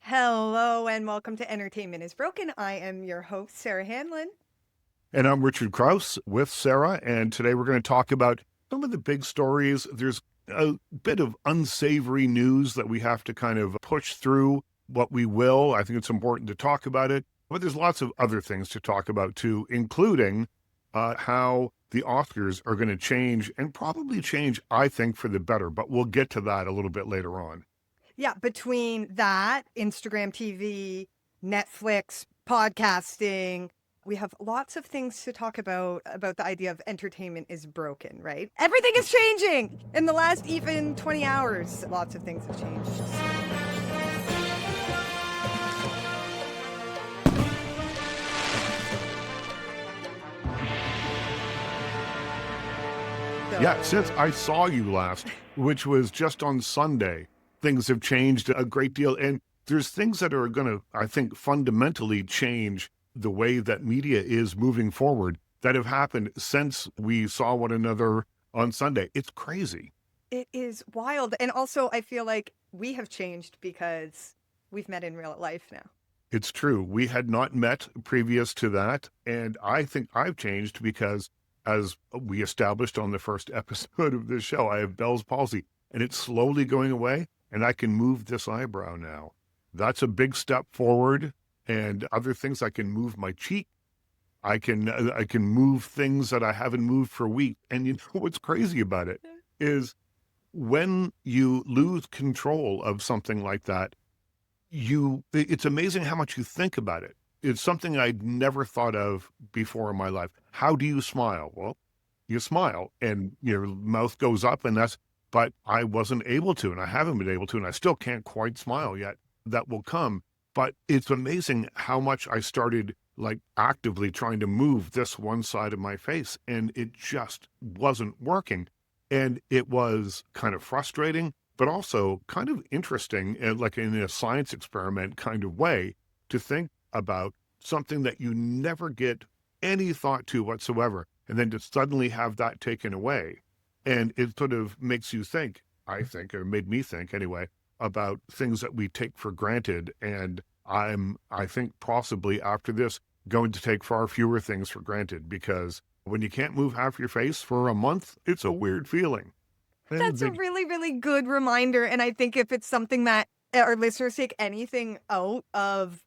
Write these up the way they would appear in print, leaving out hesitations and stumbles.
Hello and welcome to Entertainment is Broken. I am your host, Sarah Hanlon. And I'm Richard Crouse with Sarah, and today we're going to talk about some of the big stories. There's a bit of unsavory news that we have to kind of push through what we will. I think it's important to talk about it, but there's lots of other things to talk about too, including how the Oscars are going to change and probably change, I think, for the better, but we'll get to that a little bit later on. Yeah, between that, Instagram TV, Netflix, podcasting, we have lots of things to talk about the idea of entertainment is broken, right? Everything is changing in the last even 20 hours. Lots of things have changed. Yeah, since I saw you last, which was just on Sunday, things have changed a great deal. And there's things that are going to, I think, fundamentally change the way that media is moving forward that have happened since we saw one another on Sunday. It's crazy. It is wild. And also, I feel like we have changed because we've met in real life now. It's true. We had not met previous to that. And I think I've changed because, as we established on the first episode of this show, I have Bell's palsy and it's slowly going away and I can move this eyebrow now. That's a big step forward. And other things, I can move my cheek. I can move things that I haven't moved for weeks. And you know what's crazy about it is when you lose control of something like that, it's amazing how much you think about it. It's something I'd never thought of before in my life. How do you smile? Well, you smile and your mouth goes up but I wasn't able to, and I haven't been able to, and I still can't quite smile yet. That will come. But it's amazing how much I started like actively trying to move this one side of my face, and it just wasn't working. And it was kind of frustrating, but also kind of interesting, like in a science experiment kind of way, to think about something that you never get any thought to whatsoever, and then to suddenly have that taken away. And it sort of makes you think, I think, or made me think anyway, about things that we take for granted. And I think possibly after this, going to take far fewer things for granted, because when you can't move half your face for a month, it's a weird feeling. That's a really, really good reminder. And I think if it's something that our listeners take anything out of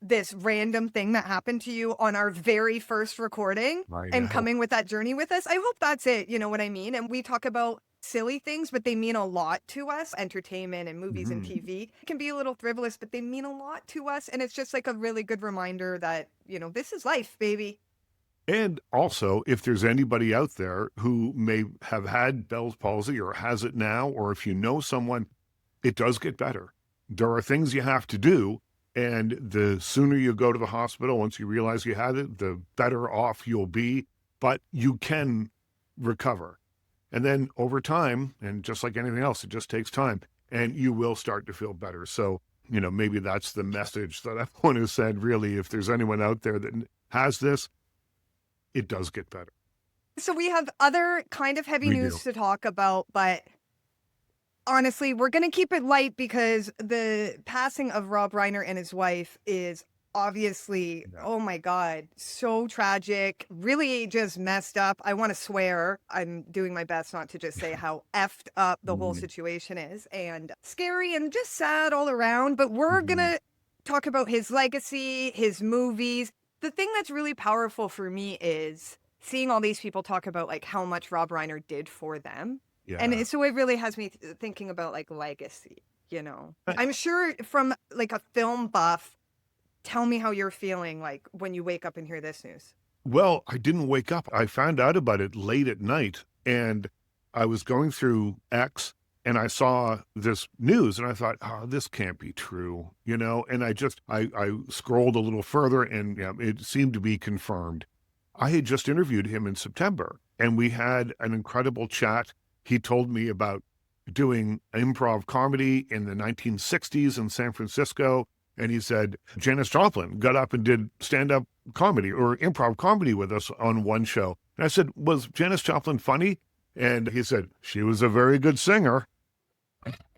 this random thing that happened to you on our very first recording and coming with that journey with us, I hope that's it. You know what I mean? And we talk about silly things, but they mean a lot to us. Entertainment and movies and TV can be a little frivolous, but they mean a lot to us. And it's just like a really good reminder that, this is life, baby. And also, if there's anybody out there who may have had Bell's palsy or has it now, or if you know someone, it does get better. There are things you have to do. And the sooner you go to the hospital, once you realize you had it, the better off you'll be. But you can recover. And then over time, and just like anything else, it just takes time, and you will start to feel better. So, maybe that's the message that I want to send, really. If there's anyone out there that has this, it does get better. So we have other kind of heavy news to talk about, but honestly, we're going to keep it light because the passing of Rob Reiner and his wife is obviously, oh my God, so tragic, really just messed up. I want to swear. I'm doing my best not to just say how effed up the whole situation is, and scary and just sad all around. But we're going to talk about his legacy, his movies. The thing that's really powerful for me is seeing all these people talk about like how much Rob Reiner did for them. Yeah. And so it really has me thinking about like legacy, I'm sure from like a film buff, tell me how you're feeling like when you wake up and hear this news. Well, I didn't wake up. I found out about it late at night, and I was going through X and I saw this news and I thought, oh, this can't be true, and I scrolled a little further and it seemed to be confirmed. I had just interviewed him in September and we had an incredible chat. He told me about doing improv comedy in the 1960s in San Francisco. And he said, Janis Joplin got up and did stand-up comedy or improv comedy with us on one show. And I said, was Janis Joplin funny? And he said, she was a very good singer.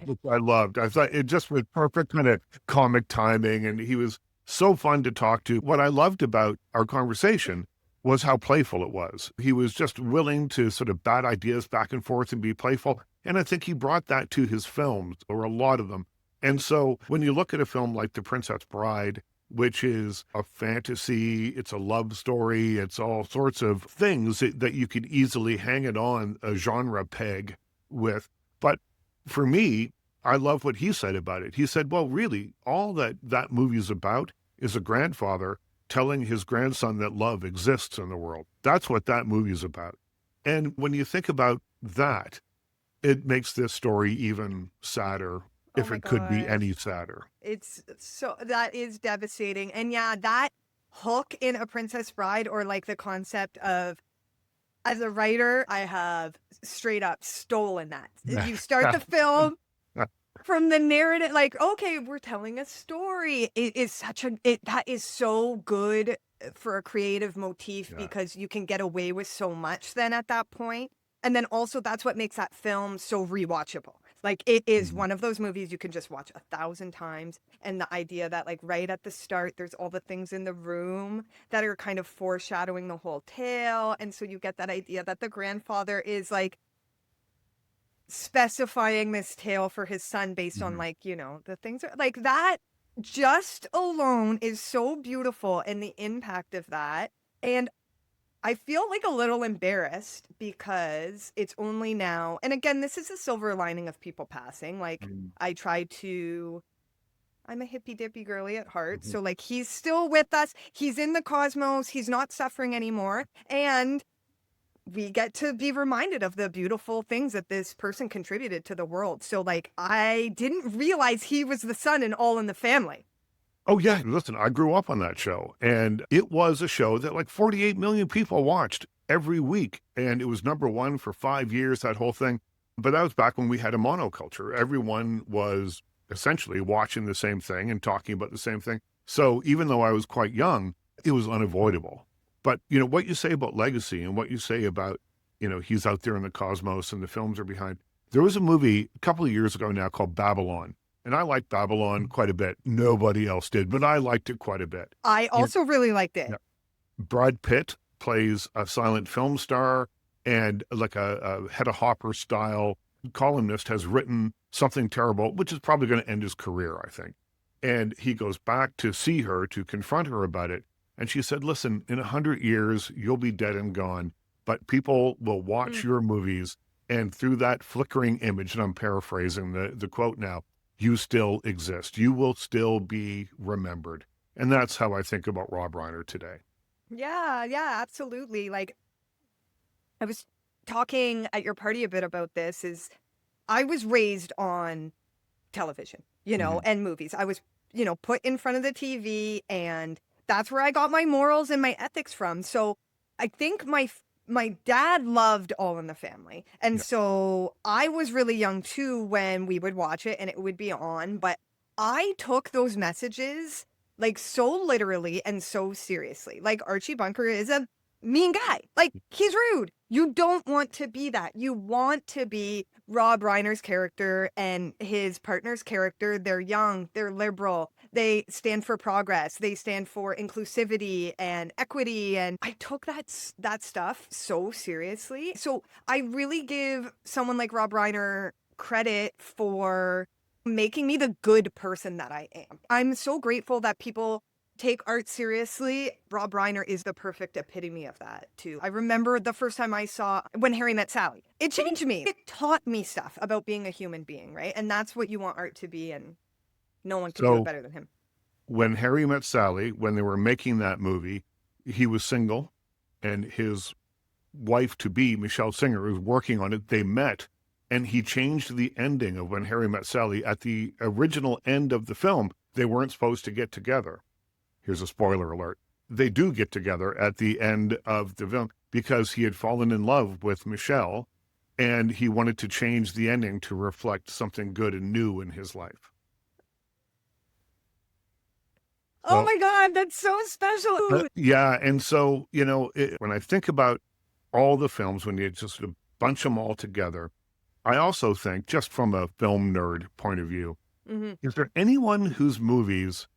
which I loved. I thought it just was perfect kind of comic timing, and he was so fun to talk to. What I loved about our conversation was how playful it was. He was just willing to sort of bat ideas back and forth and be playful. And I think he brought that to his films, or a lot of them. And so when you look at a film like The Princess Bride, which is a fantasy, it's a love story, it's all sorts of things that you could easily hang it on a genre peg with. But for me, I love what he said about it. He said, well, really, all that movie is about is a grandfather telling his grandson that love exists in the world. That's what that movie is about. And when you think about that, it makes this story even sadder, Oh if my it could be gosh. any sadder. It's so, that is devastating. And yeah, that hook in A Princess Bride, or like the concept of, as a writer, I have straight up stolen that. You start the film from the narrative, like, okay, we're telling a story. It is that is so good for a creative motif, Yeah. because you can get away with so much then at that point. And then also that's what makes that film so rewatchable. Like, it is Mhm. one of those movies you can just watch 1,000 times. And the idea that, like, right at the start, there's all the things in the room that are kind of foreshadowing the whole tale. And so you get that idea that the grandfather is like specifying this tale for his son based on, Mhm. like, the things are like that. Just alone is so beautiful, and the impact of that. And I feel like a little embarrassed because it's only now, and again, this is a silver lining of people passing. Like, Mhm. I try to, I'm a hippy dippy girly at heart. Mhm. So, like, he's still with us. He's in the cosmos. He's not suffering anymore. And we get to be reminded of the beautiful things that this person contributed to the world. So, like, I didn't realize he was the son in All in the Family. Oh, yeah. Listen, I grew up on that show, and it was a show that like 48 million people watched every week. And it was number one for 5 years, that whole thing. But that was back when we had a monoculture. Everyone was essentially watching the same thing and talking about the same thing. So even though I was quite young, it was unavoidable. But, what you say about legacy and what you say about, he's out there in the cosmos and the films are behind. There was a movie a couple of years ago now called Babylon. And I liked Babylon quite a bit. Nobody else did, but I liked it quite a bit. I And also really liked it. yeah, Brad Pitt plays a silent film star, and like a Hedda Hopper style columnist has written something terrible, which is probably going to end his career, I think. And he goes back to see her, to confront her about it. And she said, listen, in 100 years, you'll be dead and gone, but people will watch Mm. your movies. And through that flickering image, and I'm paraphrasing the quote now, you still exist. You will still be remembered. And that's how I think about Rob Reiner today. Yeah, yeah, absolutely. Like, I was talking at your party a bit about this, is I was raised on television, Mhm. and movies. I was, put in front of the TV, and that's where I got my morals and my ethics from. So I think my dad loved All in the Family. And Yeah. so I was really young too when we would watch it and it would be on, but I took those messages like so literally and so seriously. Like, Archie Bunker is a mean guy. Like, he's rude. You don't want to be that. You want to be Rob Reiner's character and his partner's character. They're young, they're liberal, they stand for progress, they stand for inclusivity and equity. And I took that stuff so seriously. So I really give someone like Rob Reiner credit for making me the good person that I am. I'm so grateful that people take art seriously. Rob Reiner is the perfect epitome of that, too. I remember the first time I saw When Harry Met Sally. It changed me. It taught me stuff about being a human being, right? And that's what you want art to be, and no one can do it So better than him. when Harry Met Sally, when they were making that movie, he was single, and his wife to be, Michelle Singer, was working on it. They met, and he changed the ending of When Harry Met Sally. At the original end of the film, they weren't supposed to get together. Here's a spoiler alert. They do get together at the end of the film because he had fallen in love with Michelle, and he wanted to change the ending to reflect something good and new in his life. Oh So, my God, that's so special. yeah. And so, when I think about all the films, when you just sort of bunch them all together, I also think, just from a film nerd point of view, Hmm. is there anyone whose movies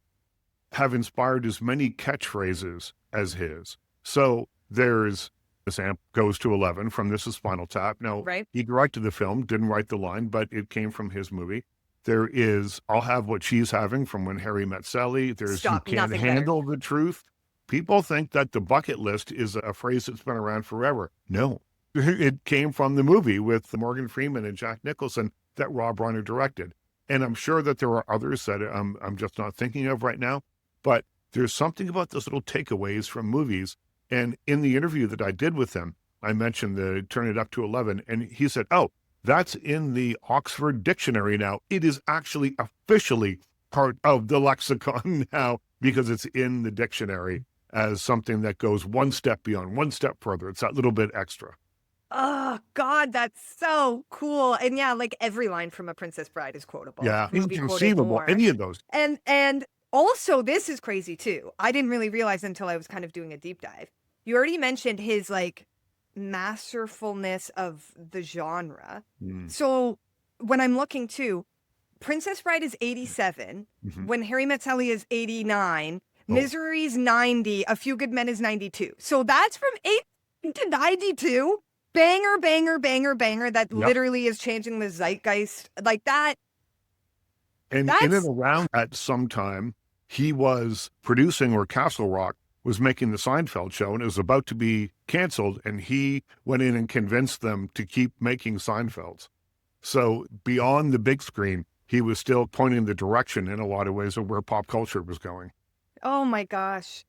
have inspired as many catchphrases as his? So there's "This amp goes to 11" from This Is Spinal Tap. Now, Right? he directed the film, didn't write the line, but it came from his movie. There is "I'll Have What She's Having" from When Harry Met Sally. There's "You Stop. Can't Nothing better. Handle the Truth." People think that the bucket list is a phrase that's been around forever. No, it came from the movie with Morgan Freeman and Jack Nicholson that Rob Reiner directed. And I'm sure that there are others that I'm just not thinking of right now. But there's something about those little takeaways from movies. And in the interview that I did with him, I mentioned the "Turn It Up to 11." And he said, "Oh, that's in the Oxford Dictionary now. It is actually officially part of the lexicon now because it's in the dictionary as something that goes one step beyond, one step further. It's that little bit extra." Oh God, that's so cool. And yeah, like every line from A Princess Bride is quotable. Yeah, Movie quoted inconceivable. more. Any of those. And also this is crazy too. I didn't really realize until I was kind of doing a deep dive. You already mentioned his like masterfulness of the genre. Mm. So when I'm looking too, Princess Bride is 87, Mhm. When Harry Met Sally is 89, Oh, Misery's 90, A Few Good Men is 92. So that's from 8 to 92. Banger, banger, banger, banger. That yep. literally is changing the zeitgeist. Like that. And in and That's around at some time, he was producing, or Castle Rock was making the Seinfeld show, and it was about to be canceled. And he went in and convinced them to keep making Seinfelds. So beyond the big screen, he was still pointing the direction in a lot of ways of where pop culture was going. oh my gosh.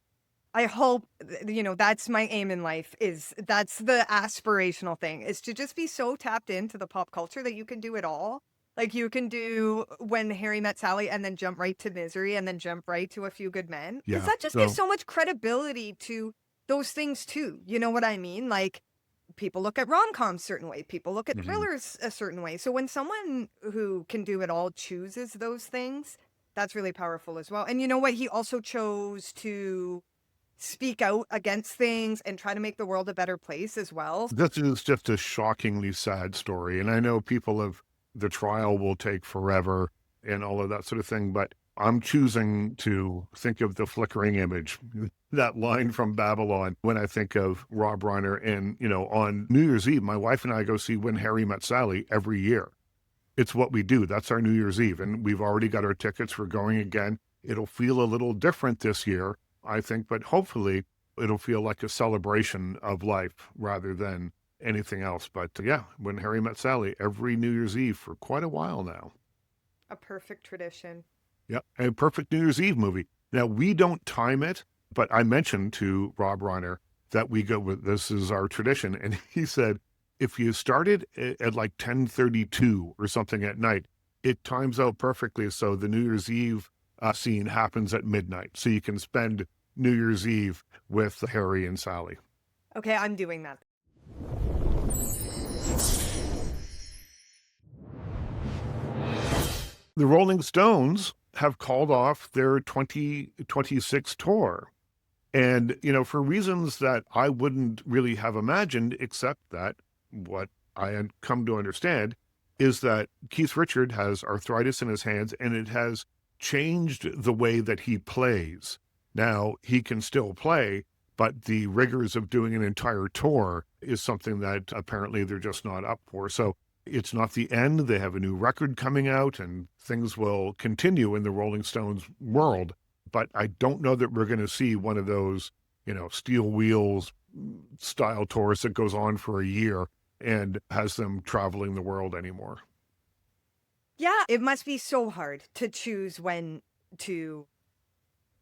I hope, that's my aim in life that's the aspirational thing is to just be so tapped into the pop culture that you can do it all. Like you can do When Harry Met Sally and then jump right to Misery and then jump right to A Few Good Men. Because Yeah. that just gives So so much credibility to those things too. You know what I mean? Like people look at rom-coms a certain way, people look at mhm. thrillers a certain way. So when someone who can do it all chooses those things, that's really powerful as well. And you know what? He also chose to speak out against things and try to make the world a better place as well. This is just a shockingly sad story. And I know the trial will take forever and all of that sort of thing, but I'm choosing to think of the flickering image, that line from Babylon, when I think of Rob Reiner. And, on New Year's Eve, my wife and I go see When Harry Met Sally every year. It's what we do. That's our New Year's Eve. And we've already got our tickets. We're going again. It'll feel a little different this year, I think, but hopefully it'll feel like a celebration of life rather than anything else. But yeah, When Harry Met Sally every New Year's Eve for quite a while now. A perfect tradition. Yep, a perfect New Year's Eve movie. Now, we don't time it, but I mentioned to Rob Reiner that we go with this is our tradition. And he said, if you started at like 10:32 or something at night, it times out perfectly. So the New Year's Eve scene happens at midnight. So you can spend New Year's Eve with Harry and Sally. Okay, I'm doing that. The Rolling Stones have called off their 2026 tour. And, for reasons that I wouldn't really have imagined, except that what I had come to understand is that Keith Richard has arthritis in his hands and it has changed the way that he plays. Now, he can still play, but the rigors of doing an entire tour is something that apparently they're just not up for. So it's not the end. They have a new record coming out and things will continue in the Rolling Stones world. But I don't know that we're going to see one of those, steel wheels style tours that goes on for a year and has them traveling the world anymore. Yeah, it must be so hard to choose when to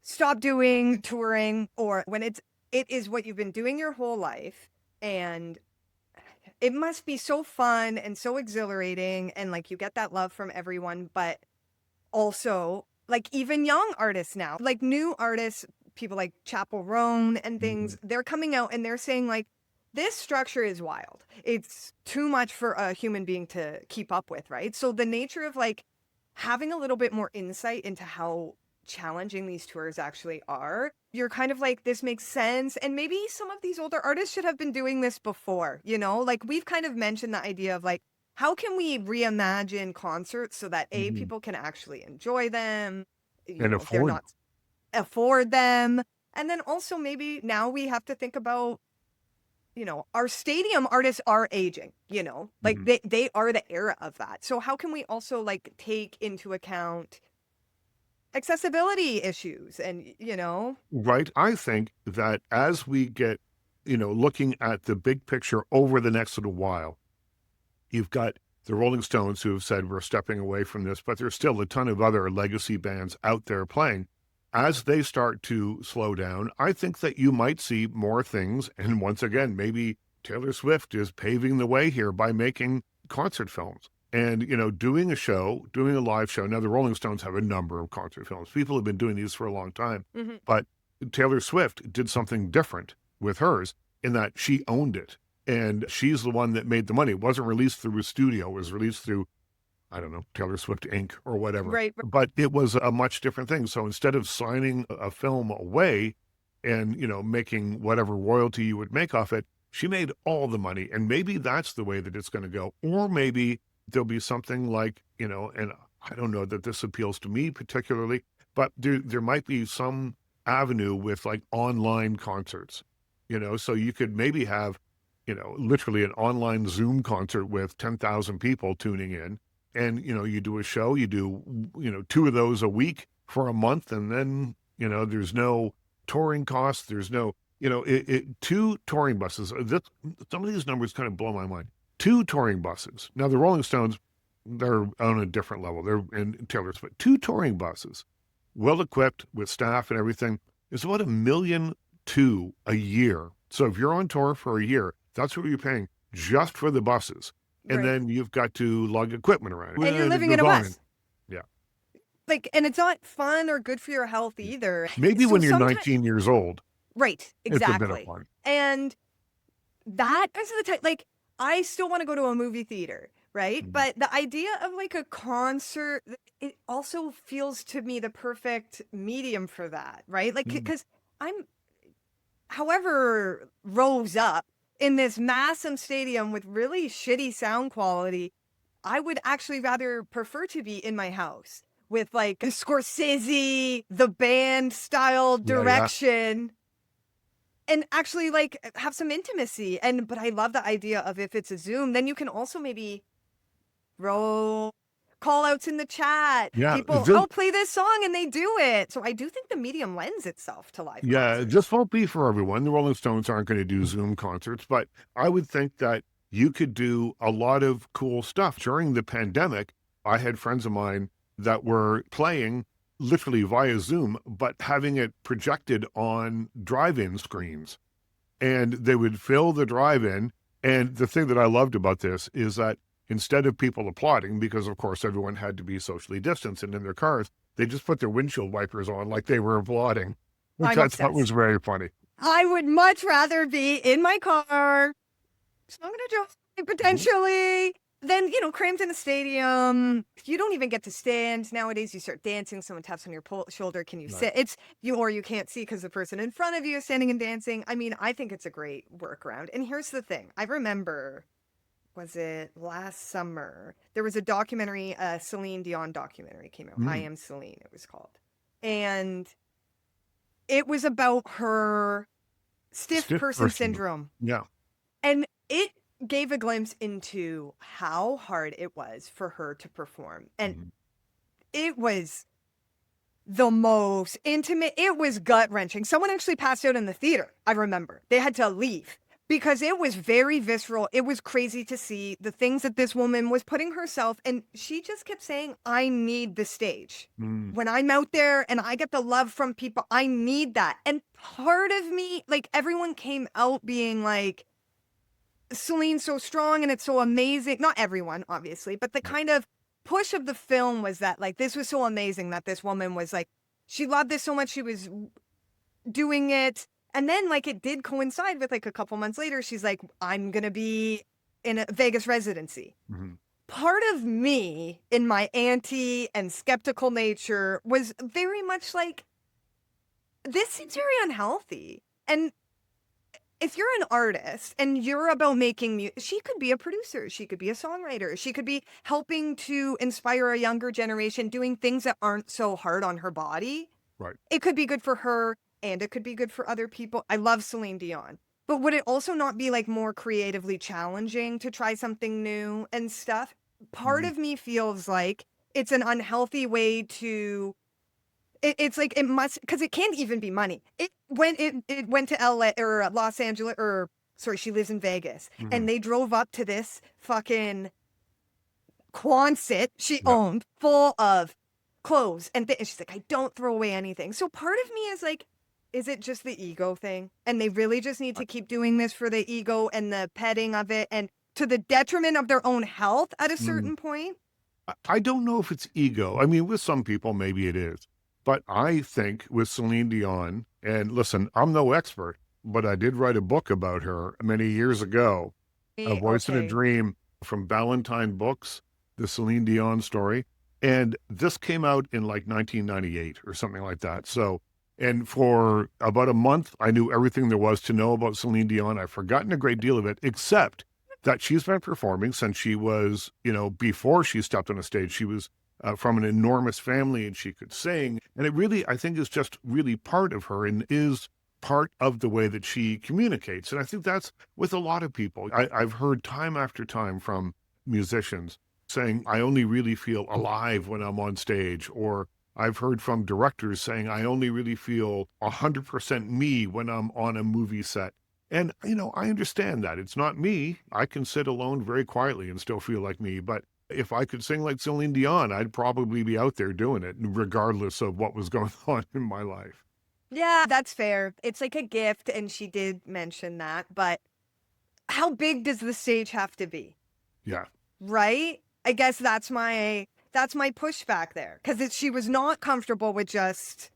stop doing touring or when it is what you've been doing your whole life, and it must be so fun and so exhilarating, and like you get that love from everyone, but also like even young artists now, like new artists, people like Chapel Roan and things, they're coming out and they're saying like, this structure is wild. It's too much for a human being to keep up with, right? So the nature of like having a little bit more insight into how challenging these tours actually are, you're kind of like, this makes sense. And maybe some of these older artists should have been doing this before, like we've kind of mentioned the idea of like how can we reimagine concerts so that A, Mhm. people can actually enjoy them, And they're afford. not afford them. And then also maybe now we have to think about, our stadium artists are aging, like Mhm. they are the era of that. So how can we also like take into account accessibility issues and, Right. I think that as we get, looking at the big picture over the next little while, you've got the Rolling Stones who have said we're stepping away from this, but there's still a ton of other legacy bands out there playing. As they start to slow down, I think that you might see more things. And once again, maybe Taylor Swift is paving the way here by making concert films and, doing a show, doing a live show. Now, the Rolling Stones have a number of concert films. People have been doing these for a long time, Mhm. but Taylor Swift did something different with hers in that she owned it. And she's the one that made the money. It wasn't released through a studio. It was released through, I don't know, Taylor Swift Inc. or whatever. Right. But it was a much different thing. So instead of signing a film away and, making whatever royalty you would make off it, she made all the money. And maybe that's the way that it's going to go. Or maybe there'll be something like, and I don't know that this appeals to me particularly, but there might be some avenue with like online concerts, so you could maybe have, literally an online Zoom concert with 10,000 people tuning in. And, you do a show, you do, 2 of those a week for a month. And then, there's no touring costs. There's no, 2 touring buses. Some of these numbers kind of blow my mind. 2 touring buses. Now, the Rolling Stones, they're on a different level. They're in Taylor's, but 2 touring buses, well equipped with staff and everything, is about $1.2 million a year. So if you're on tour for a year, that's what you're paying just for the buses. And Right. then you've got to lug equipment around. And you're And it living in goes a on. bus. Yeah. Like, and it's not fun or good for your health either. Maybe So when you're sometimes, 19 years old, right, it's a bit of exactly. fun. And that is the type, like, I still want to go to a movie theater, right? Mhm. But the idea of like a concert, it also feels to me the perfect medium for that, right? Like, Mhm. because I'm, however, rose up in this massive stadium with really shitty sound quality, I would actually rather prefer to be in my house with like a Scorsese, the band style Yeah, yeah. direction and actually like have some intimacy. And but I love the idea of if it's a Zoom, then you can also maybe roll call outs in the chat. Yeah. People, I'll play this song and they do it. So I do think the medium lends itself to live Yeah, concerts. this won't be for everyone. The Rolling Stones aren't going to do Zoom concerts, but I would think that you could do a lot of cool stuff. During the pandemic, I had friends of mine that were playing literally via Zoom, but having it projected on drive-in screens. And they would fill the drive-in. And the thing that I loved about this is that instead of people applauding, because of course everyone had to be socially distanced and in their cars, they just put their windshield wipers on like they were applauding, which I'm I thought was obsessed. very funny. I would much rather be in my car, smoking a joint Mhm. potentially, than, crammed in a stadium. You don't even get to stand nowadays. You start dancing, someone taps on your shoulder. Can you Right. sit? It's you, or you can't see because the person in front of you is standing and dancing. I mean, I think it's a great workaround. And here's the thing: I remember, was it last summer? There was a documentary, a Celine Dion documentary came out. I Mm. Am Celine, it was called, and it was about her stiff Stiff person person. syndrome. Yeah. And it gave a glimpse into how hard it was for her to perform. And Mhm. it was the most intimate, it was gut wrenching. Someone actually passed out in the theater, I remember. They had to leave because it was very visceral. It was crazy to see the things that this woman was putting herself, and she just kept saying, I need the stage. Mm. When I'm out there and I get the love from people, I need that. And part of me, like everyone came out being like, Celine's so strong and it's so amazing. Not everyone, obviously, but the Right. kind of push of the film was that like this was so amazing that this woman was like, she loved this so much she was doing it. And then like it did coincide with like a couple months later, she's like, I'm gonna be in a Vegas residency. Mhm. Part of me in my anti and skeptical nature was very much like, this seems very unhealthy. And if you're an artist and you're about making music, she could be a producer, she could be a songwriter, she could be helping to inspire a younger generation doing things that aren't so hard on her body. Right. It could be good for her and it could be good for other people. I love Celine Dion. But would it also not be like more creatively challenging to try something new and stuff? Part Mm, of me feels like it's an unhealthy way to it's like it must because it can't even be money. It went to LA or Los Angeles or sorry, she lives in Vegas, mhm. and they drove up to this fucking Quonset she Yeah. owned full of clothes and she's like, I don't throw away anything. So part of me is like, is it just the ego thing? And they really just need I to keep doing this for the ego and the petting of it and to the detriment of their own health at a mm. certain point? I don't know if it's ego. I mean, with some people, maybe it is. But I think with Celine Dion, and listen, I'm no expert, but I did write a book about her many years ago, A Voice in a Okay. Dream from Ballantine Books, the Celine Dion story. And this came out in like 1998 or something like that. So, and for about a month, I knew everything there was to know about Celine Dion. I've forgotten a great deal of it, except that she's been performing since she was, before she stepped on a stage. She was from an enormous family and she could sing. And it really, I think, is just really part of her and is part of the way that she communicates. And I think that's with a lot of people. I've heard time after time from musicians saying, I only really feel alive when I'm on stage. Or I've heard from directors saying, I only really feel 100% me when I'm on a movie set. And, I understand that. It's not me. I can sit alone very quietly and still feel like me. But if I could sing like Celine Dion, I'd probably be out there doing it, regardless of what was going on in my life. Yeah, that's fair. It's like a gift, and she did mention that, but how big does the stage have to be? Yeah. Right? I guess that's my pushback there because she was not comfortable with just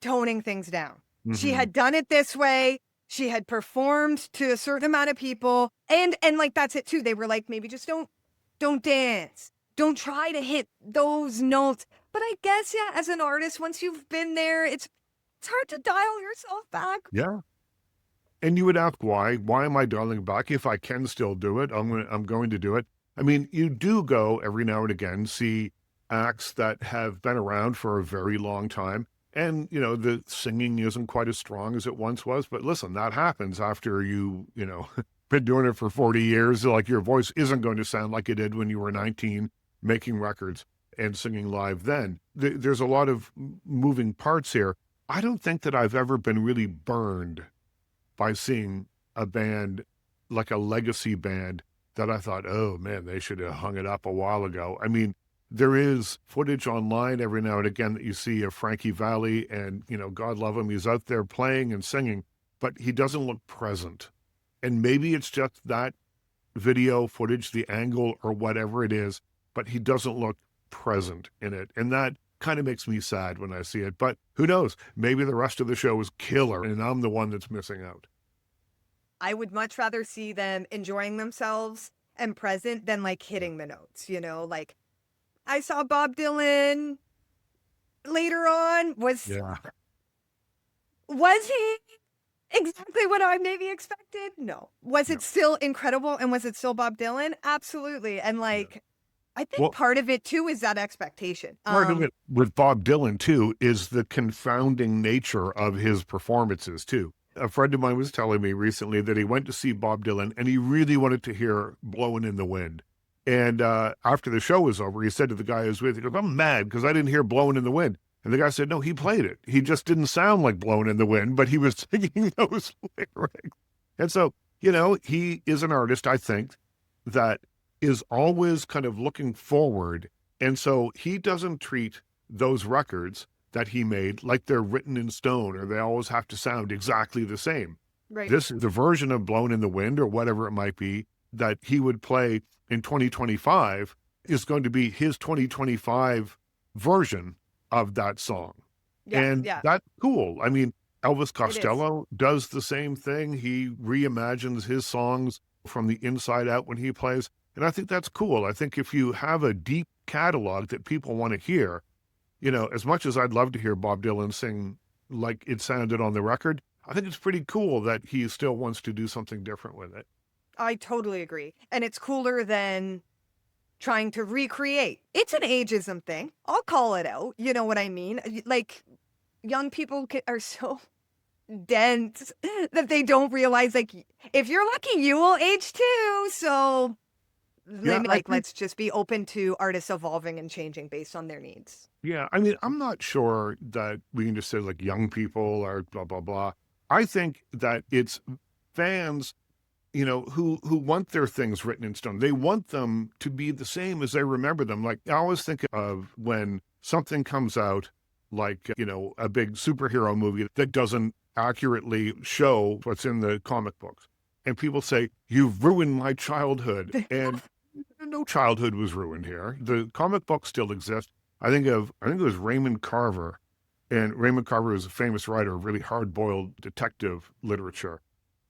toning things down. She Hmm. had done it this way. She had performed to a certain amount of people, and like that's it too. They were like, maybe just don't dance, don't try to hit those notes. But I guess yeah, as an artist, once you've been there, it's hard to dial yourself back. Yeah. And you would ask why? Why am I dialing back? If I can still do it, I'm going to do it. I mean, you do go every now and again see acts that have been around for a very long time. And, the singing isn't quite as strong as it once was. But listen, that happens after been doing it for 40 years. Like your voice isn't going to sound like it did when you were 19 making records and singing live then. There's a lot of moving parts here. I don't think that I've ever been really burned by seeing a band like a legacy band that I thought, oh man, they should have hung it up a while ago. I mean, there is footage online every now and again that you see of Frankie Valli, and, God love him, he's out there playing and singing, but he doesn't look present. And maybe it's just that video footage, the angle or whatever it is, but he doesn't look present in it. And that kind of makes me sad when I see it. But who knows? Maybe the rest of the show is killer and I'm the one that's missing out. I would much rather see them enjoying themselves and present than like Yeah. hitting the notes, like I saw Bob Dylan later on. Yeah. Was he exactly what I maybe expected? No. Was No. it still incredible and was it still Bob Dylan? Absolutely. And Yeah. like I think Well, part of it too is that expectation. part of it with Bob Dylan too is the confounding nature of his performances too. A friend of mine was telling me recently that he went to see Bob Dylan and he really wanted to hear Blowing in the Wind. And after the show was over, he said to the guy he was with, he goes, I'm mad because I didn't hear Blowing in the Wind. And the guy said, no, he played it. He just didn't sound like Blowing in the Wind, but he was singing those lyrics. And so, he is an artist, I think, that is always kind of looking forward. And so he doesn't treat those records that he made like they're written in stone or they always have to sound exactly the same. Right. The version of Blown in the Wind or whatever it might be that he would play in 2025 is going to be his 2025 version of that song. Yeah, And yeah, that's cool. I mean, Elvis it is. Costello does the same thing. He reimagines his songs from the inside out when he plays. And I think that's cool. I think if you have a deep catalog that people want to hear, as much as I'd love to hear Bob Dylan sing like it sounded on the record, I think it's pretty cool that he still wants to do something different with it. I totally agree. And it's cooler than trying to recreate. It's an ageism thing. I'll call it out. You know what I mean? Like, young people are so dense that they don't realize, like, if you're lucky, you will age too. So, Yeah, I think let's just be open to artists evolving and changing based on their needs. Yeah, I mean, I'm not sure that we can just say like young people or blah blah blah. I think that it's fans, who want their things written in stone. They want them to be the same as they remember them. Like I always think of when something comes out, like a big superhero movie that doesn't accurately show what's in the comic books, and people say, "You've ruined my childhood," and no childhood was ruined here. The comic books still exist. I think it was Raymond Carver, and Raymond Carver was a famous writer of really hard-boiled detective literature,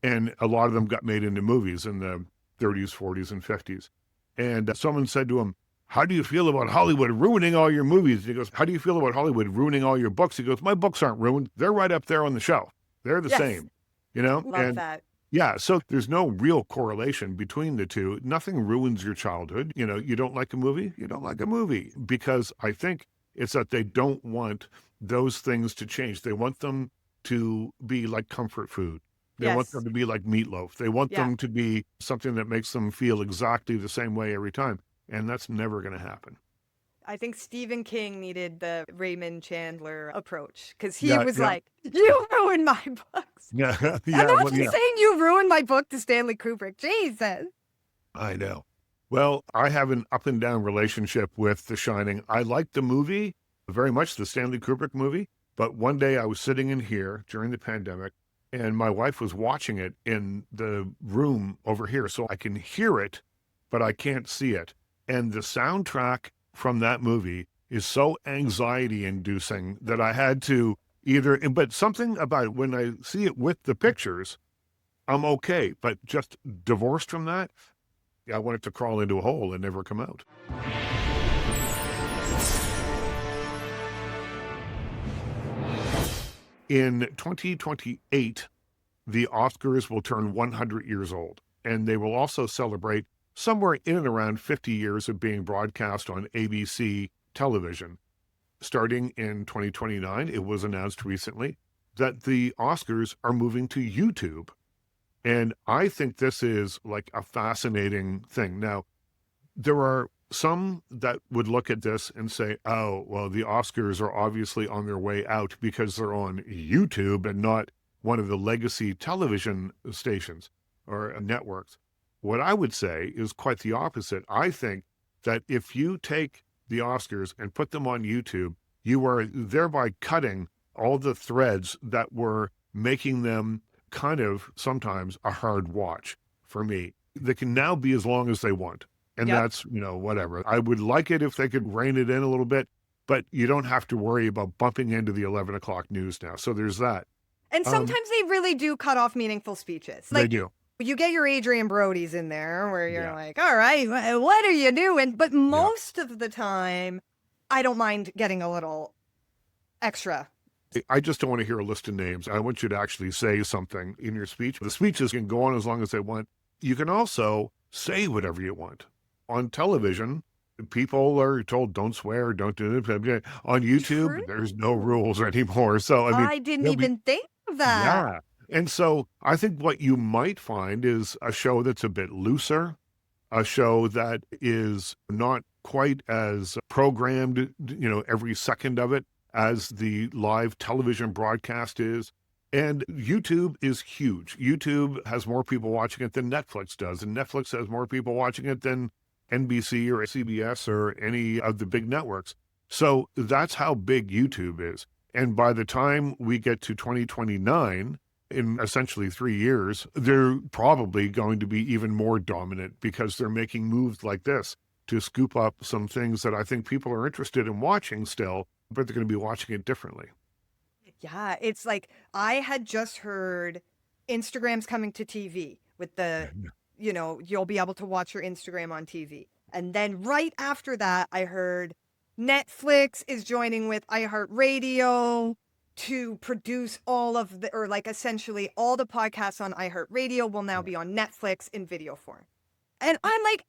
and a lot of them got made into movies in the 30s, 40s, and 50s. And someone said to him, "How do you feel about Hollywood ruining all your movies?" And he goes, "How do you feel about Hollywood ruining all your books?" He goes, "My books aren't ruined. They're right up there on the shelf. They're the Yes. same, Love And that. yeah, so there's no real correlation between the two. Nothing ruins your childhood. You don't like a movie, you don't like a movie. Because I think it's that they don't want those things to change. They want them to be like comfort food. They want them Yes. to be like meatloaf. They want Yeah. them to be something that makes them feel exactly the same way every time. And that's never going to happen. I think Stephen King needed the Raymond Chandler approach because he Yeah, was yeah, like, "You ruined my books." yeah, yeah, well, Imagine yeah. saying you ruined my book to Stanley Kubrick. Jesus. I know. Well, I have an up and down relationship with The Shining. I liked the movie very much, the Stanley Kubrick movie. But one day I was sitting in here during the pandemic, and my wife was watching it in the room over here. So I can hear it, but I can't see it. And the soundtrack from that movie is so anxiety inducing that I had to but something about it, when I see it with the pictures, I'm okay. But just divorced from that, I want it to crawl into a hole and never come out. In 2028, the Oscars will turn 100 years old, and they will also celebrate somewhere in and around 50 years of being broadcast on ABC television. Starting in 2029, it was announced recently that the Oscars are moving to YouTube. And I think this is like a fascinating thing. Now, there are some that would look at this and say, oh, well, the Oscars are obviously on their way out because they're on YouTube and not one of the legacy television stations or networks. What I would say is quite the opposite. I think that if you take the Oscars and put them on YouTube, you are thereby cutting all the threads that were making them kind of sometimes a hard watch for me. They can now be as long as they want. And Yep. that's, whatever. I would like it if they could rein it in a little bit, but you don't have to worry about bumping into the 11 o'clock news now. So there's that. And sometimes they really do cut off meaningful speeches. They Like, do. you get your Adrian Brody's in there where you're Yeah. like, all right, what are you doing? But Yeah. most of the time, I don't mind getting a little extra. I just don't want to hear a list of names. I want you to actually say something in your speech. The speeches can go on as long as they want. You can also say whatever you want. On television, people are told don't swear, don't do it. On YouTube, True. there's no rules anymore. So, I mean, I didn't there'll be, even think of that. yeah. And so I think what you might find is a show that's a bit looser, a show that is not quite as programmed, every second of it as the live television broadcast is. And YouTube is huge. YouTube has more people watching it than Netflix does, and Netflix has more people watching it than NBC or CBS or any of the big networks. So that's how big YouTube is. And by the time we get to 2029, in essentially 3 years, they're probably going to be even more dominant because they're making moves like this to scoop up some things that I think people are interested in watching still, but they're going to be watching it differently. Yeah, it's like I had just heard Instagram's coming to TV with the, you'll be able to watch your Instagram on TV. And then right after that, I heard Netflix is joining with iHeartRadio. to produce all of the, or like essentially all the podcasts on iHeartRadio will now be on Netflix in video form. And I'm like,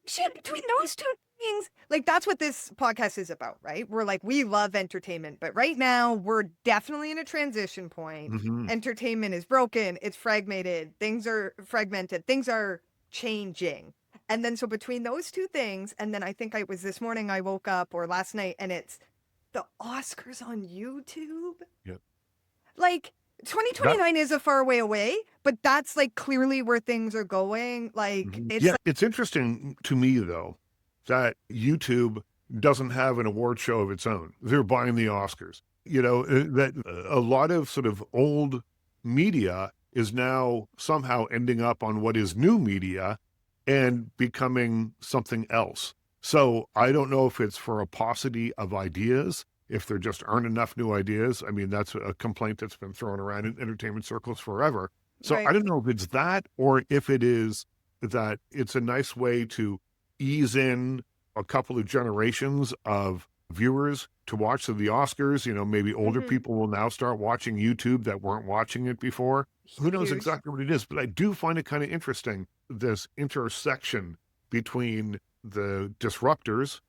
shit, between those two things, like that's what this podcast is about, right? We're like, we love entertainment, but right now we're definitely in a transition point. Mm-hmm. Entertainment is broken, it's fragmented, things are fragmented, things are changing. And then so between those two things, and then I think it was this morning I woke up or last night and it's the Oscars on YouTube. Yep. Like That 2029 is a far way away, but that's like clearly where things are going. Like it's yeah, like, it's interesting to me though that YouTube doesn't have an award show of its own. They're buying the Oscars. That a lot of sort of old media is now somehow ending up on what is new media and becoming something else. So I don't know if it's for a paucity of ideas, if there just aren't enough new ideas. I mean, that's a complaint that's been thrown around in entertainment circles forever. So I right. don't know if it's that or if it is that it's a nice way to ease in a couple of generations of viewers to watch the Oscars. Maybe older Mhm. people will now start watching YouTube that weren't watching it before. Who knows Huge. exactly what it is, but I do find it kind of interesting, this intersection between the disruptors,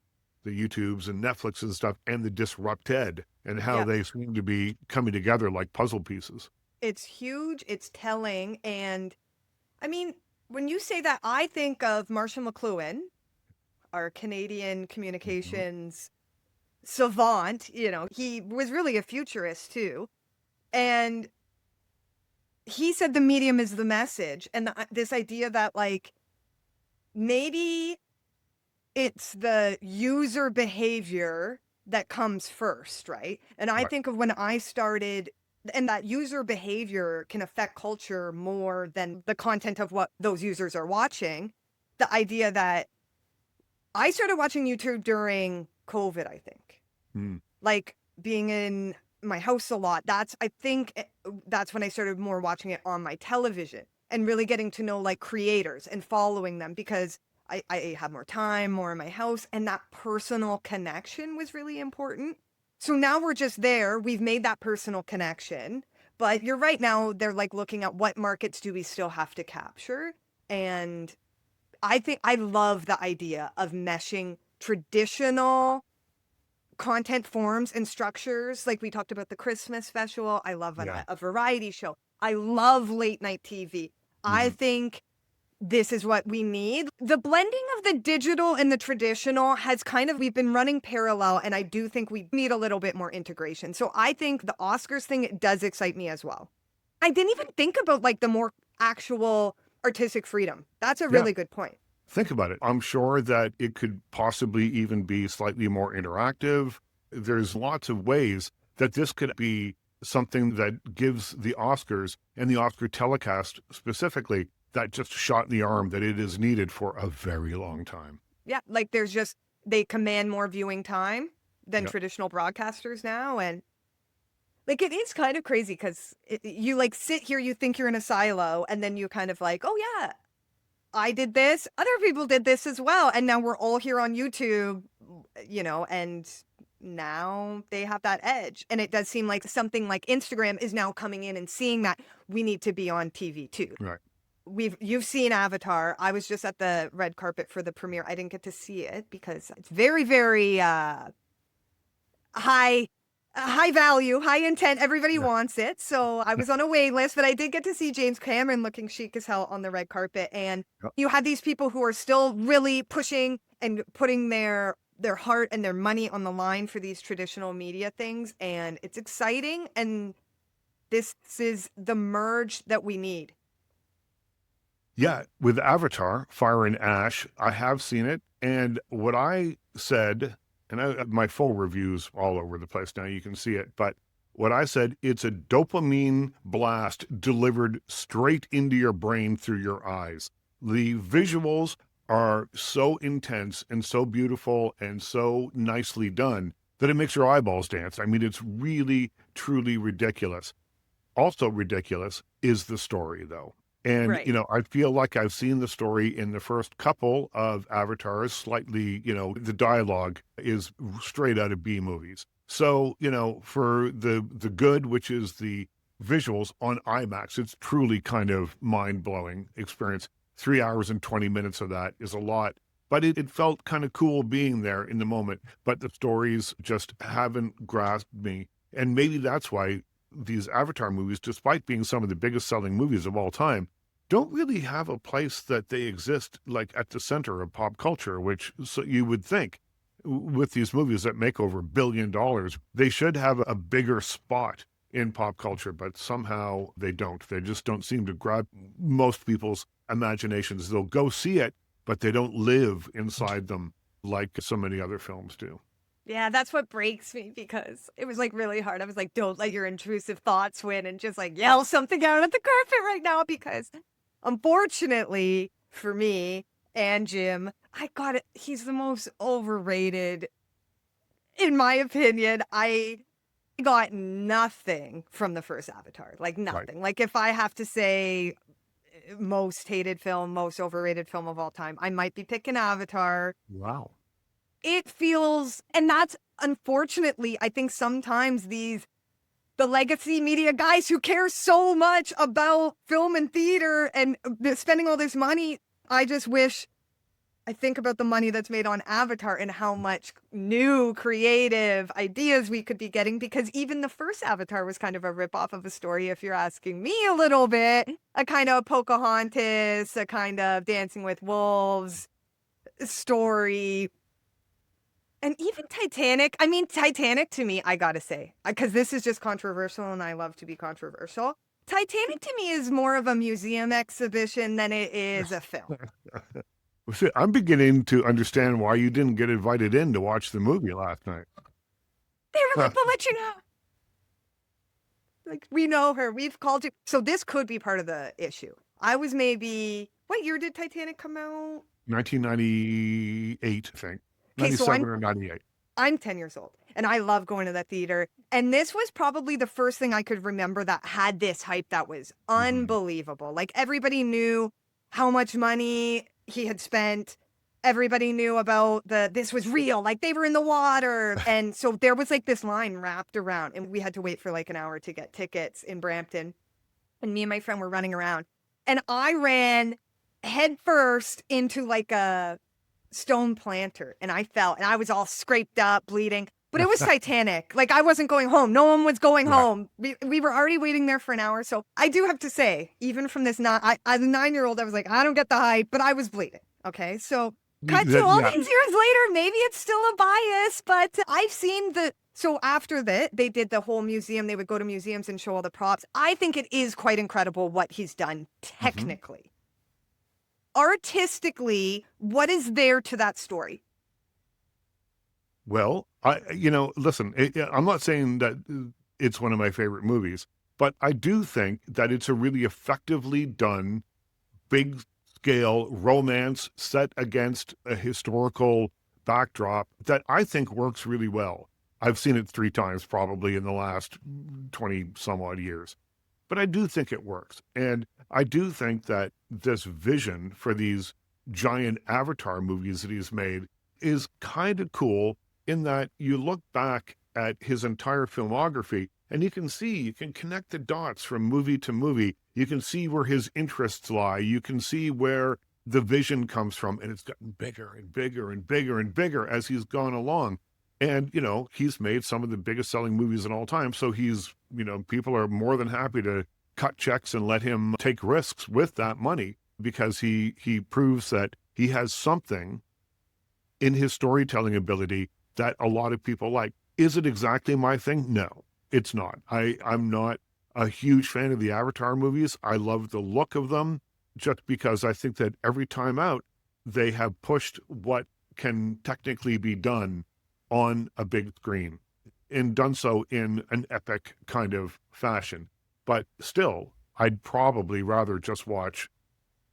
the YouTubes and Netflix and stuff, and the disrupted, and how Yep. they seem to be coming together like puzzle pieces. It's huge, it's telling, and I mean, when you say that, I think of Marshall McLuhan, our Canadian Mhm. communications savant, he was really a futurist too. And he said the medium is the message. And this idea that, like, maybe it's the user behavior that comes first, right? And I Right. think of when I started, and that user behavior can affect culture more than the content of what those users are watching. The idea that I started watching YouTube during COVID, I think. Mm. Like being in my house a lot. I think that's when I started more watching it on my television and really getting to know like creators and following them because I have more time, more in my house, and that personal connection was really important. So now we're just there. We've made that personal connection. But you're right, now they're like looking at what markets do we still have to capture. And I think I love the idea of meshing traditional content forms and structures. Like we talked about the Christmas special. I love Yeah. a variety show. I love late night TV. I Mhm. think this is what we need. The blending of the digital and the traditional has we've been running parallel, and I do think we need a little bit more integration. So I think the Oscars thing does excite me as well. I didn't even think about like the more actual artistic freedom. That's a Yeah. really good point. Think about it. I'm sure that it could possibly even be slightly more interactive. There's lots of ways that this could be something that gives the Oscars and the Oscar telecast specifically that just shot in the arm that it is needed for a very long time. Yeah, like there's just they command more viewing time than Yeah. traditional broadcasters now, and like it is kind of crazy because you like sit here, you think you're in a silo, and then you kind of like, oh yeah, I did this, other people did this as well, and now we're all here on YouTube, and now they have that edge, and it does seem like something like Instagram is now coming in and seeing that we need to be on TV too. Right. You've seen Avatar. I was just at the red carpet for the premiere. I didn't get to see it because it's very, very high high value, high intent. Everybody Yeah. wants it. So I was on a wait list, but I did get to see James Cameron looking chic as hell on the red carpet. And Yeah. you had these people who are still really pushing and putting their heart and their money on the line for these traditional media things. And it's exciting. And this is the merge that we need. Yeah, with Avatar, Fire and Ash, I have seen it. And what I said, and my full review's all over the place now, you can see it. But what I said, it's a dopamine blast delivered straight into your brain through your eyes. The visuals are so intense and so beautiful and so nicely done that it makes your eyeballs dance. I mean, it's really, truly ridiculous. Also ridiculous is the story, though. And, Right. I feel like I've seen the story in the first couple of Avatars, slightly, the dialogue is straight out of B movies. So, for the good, which is the visuals on IMAX, it's truly kind of mind-blowing experience. 3 hours and 20 minutes of that is a lot, but it felt kind of cool being there in the moment. But the stories just haven't grasped me. And maybe that's why these Avatar movies, despite being some of the biggest selling movies of all time, don't really have a place that they exist like at the center of pop culture, which so you would think with these movies that make over $1 billion, they should have a bigger spot in pop culture, but somehow they don't. They just don't seem to grab most people's imaginations. They'll go see it, but they don't live inside them like so many other films do. Yeah, that's what breaks me because it was like really hard. I was like, don't let your intrusive thoughts win and just like yell something out at the carpet right now because unfortunately for me and Jim, I got it. He's the most overrated, in my opinion. I got nothing from the first Avatar, like Right. nothing. Like if I have to say most hated film, most overrated film of all time, I might be picking Avatar. Wow. It feels, and that's unfortunately, I think sometimes the legacy media guys who care so much about film and theater and spending all this money, I just wish I think about the money that's made on Avatar and how much new creative ideas we could be getting, because even the first Avatar was kind of a ripoff of a story, if you're asking me a little bit. A kind of Pocahontas, a kind of Dancing with Wolves story. And even Titanic, I mean, Titanic to me, I gotta say, because this is just controversial and I love to be controversial. Titanic to me is more of a museum exhibition than it is a film. See, I'm beginning to understand why you didn't get invited in to watch the movie last night. They were like, we'll let you know. Like, we know her. We've called you. So this could be part of the issue. I was maybe, what year did Titanic come out? 1998, I think. Okay, 97 or 98. I'm 10 years old and I love going to that theater. And this was probably the first thing I could remember that had this hype that was unbelievable. Like everybody knew how much money he had spent. Everybody knew about this was real, like they were in the water. And so there was like this line wrapped around and we had to wait for like an hour to get tickets in Brampton. And me and my friend were running around and I ran head first into like a stone planter and I fell and I was all scraped up, bleeding. But it was Titanic. Like I wasn't going home. No one was going Right. home. We were already waiting there for an hour. So I do have to say, even from this, as a 9-year-old, I was like, I don't get the hype, but I was bleeding. Okay. So cut to all Yeah. these years later, maybe it's still a bias, but I've seen so after that, they did the whole museum. They would go to museums and show all the props. I think it is quite incredible what he's done technically. Artistically, what is there to that story? Well, listen, I'm not saying that it's one of my favorite movies, but I do think that it's a really effectively done, big scale romance set against a historical backdrop that I think works really well. I've seen it 3 times probably in the last 20 some odd years, but I do think it works. And I do think that this vision for these giant Avatar movies that he's made is kind of cool in that you look back at his entire filmography and you can connect the dots from movie to movie. You can see where his interests lie. You can see where the vision comes from, and it's gotten bigger and bigger and bigger and bigger as he's gone along. And, he's made some of the biggest selling movies in all time. So people are more than happy to cut checks and let him take risks with that money because he proves that he has something in his storytelling ability that a lot of people like. Is it exactly my thing? No, it's not. I'm not a huge fan of the Avatar movies. I love the look of them just because I think that every time out, they have pushed what can technically be done on a big screen and done so in an epic kind of fashion. But still, I'd probably rather just watch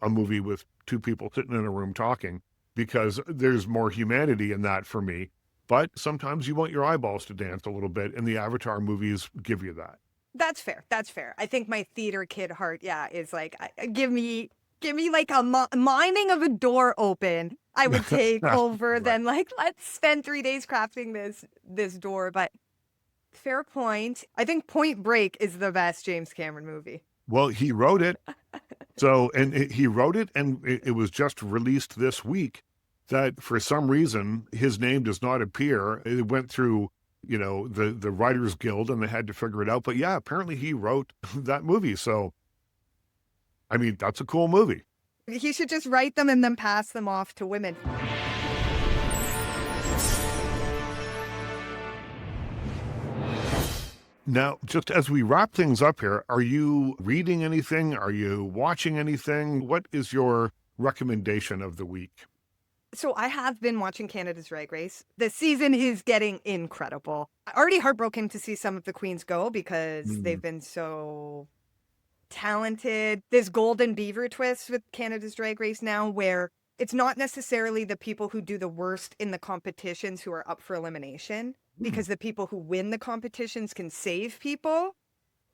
a movie with 2 people sitting in a room talking because there's more humanity in that for me. But sometimes you want your eyeballs to dance a little bit, and the Avatar movies give you that. That's fair. That's fair. I think my theater kid heart, is like, give me like a minding of a door open. I would take over Right. than like, let's spend 3 days crafting this door. But Fair point. I think Point Break is the best James Cameron movie. Well, he wrote it. So, and he wrote it, and it was just released this week that for some reason his name does not appear. It went through, the Writers Guild, and they had to figure it out. But yeah, apparently he wrote that movie. So, I mean, that's a cool movie. He should just write them and then pass them off to women. Now, just as we wrap things up here, are you reading anything? Are you watching anything? What is your recommendation of the week? So I have been watching Canada's Drag Race. The season is getting incredible. Already heartbroken to see some of the queens go because they've been so talented. There's golden beaver twists with Canada's Drag Race now where it's not necessarily the people who do the worst in the competitions who are up for elimination because the people who win the competitions can save people.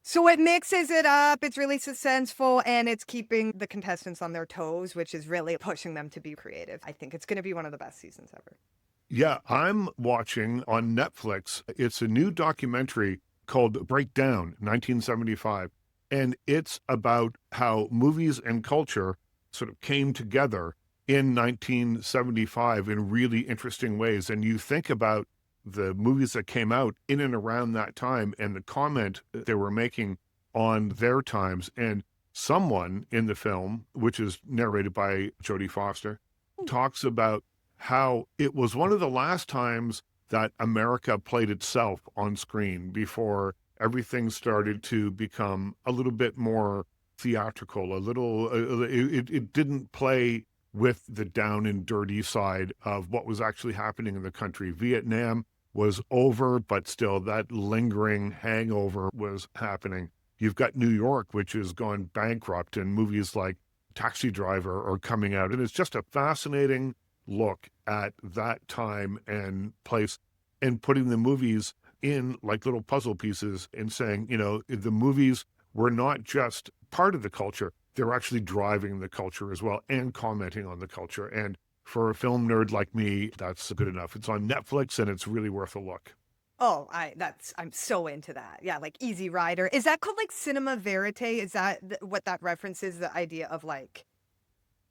So it mixes it up. It's really suspenseful and it's keeping the contestants on their toes, which is really pushing them to be creative. I think it's going to be one of the best seasons ever. Yeah, I'm watching on Netflix. It's a new documentary called Breakdown 1975. And it's about how movies and culture sort of came together in 1975 in really interesting ways. And you think about the movies that came out in and around that time and the comment that they were making on their times. And someone in the film, which is narrated by Jodie Foster, talks about how it was one of the last times that America played itself on screen before everything started to become a little bit more theatrical, it didn't play with the down and dirty side of what was actually happening in the country. Vietnam was over, but still that lingering hangover was happening. You've got New York, which has gone bankrupt, and movies like Taxi Driver are coming out. And it's just a fascinating look at that time and place and putting the movies in like little puzzle pieces and saying, the movies were not just part of the culture, they're actually driving the culture as well and commenting on the culture. And for a film nerd like me, that's good enough. It's on Netflix and it's really worth a look. Oh, I'm so into that. Yeah, like Easy Rider. Is that called like cinema verite? Is that what that references? The idea of like...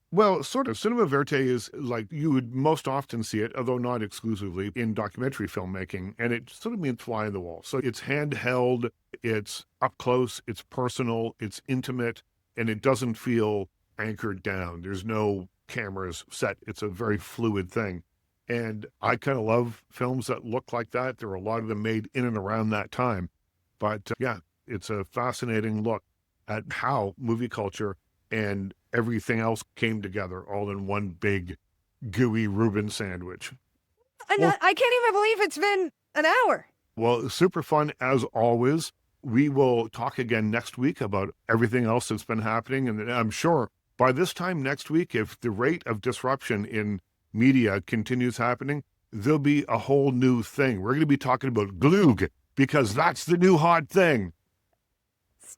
Well, sort of. Cinema verite is like you would most often see it, although not exclusively, in documentary filmmaking. And it sort of means fly on the wall. So it's handheld, it's up close, it's personal, it's intimate, and it doesn't feel anchored down. There's no cameras set. It's a very fluid thing. And I kind of love films that look like that. There are a lot of them made in and around that time. But yeah, it's a fascinating look at how movie culture and everything else came together all in one big gooey Reuben sandwich. I can't even believe it's been an hour. Well, super fun as always. We will talk again next week about everything else that's been happening. And I'm sure by this time next week, if the rate of disruption in media continues happening, there'll be a whole new thing. We're going to be talking about Gloog because that's the new hot thing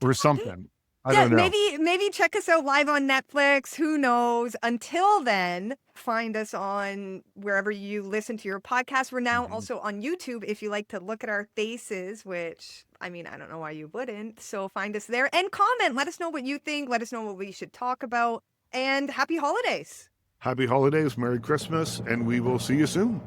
or something. I don't know. Maybe check us out live on Netflix. Who knows? Until then, find us on wherever you listen to your podcast. We're now also on YouTube if you like to look at our faces, which, I mean, I don't know why you wouldn't. So find us there and comment. Let us know what you think. Let us know what we should talk about. And happy holidays. Happy holidays. Merry Christmas. And we will see you soon.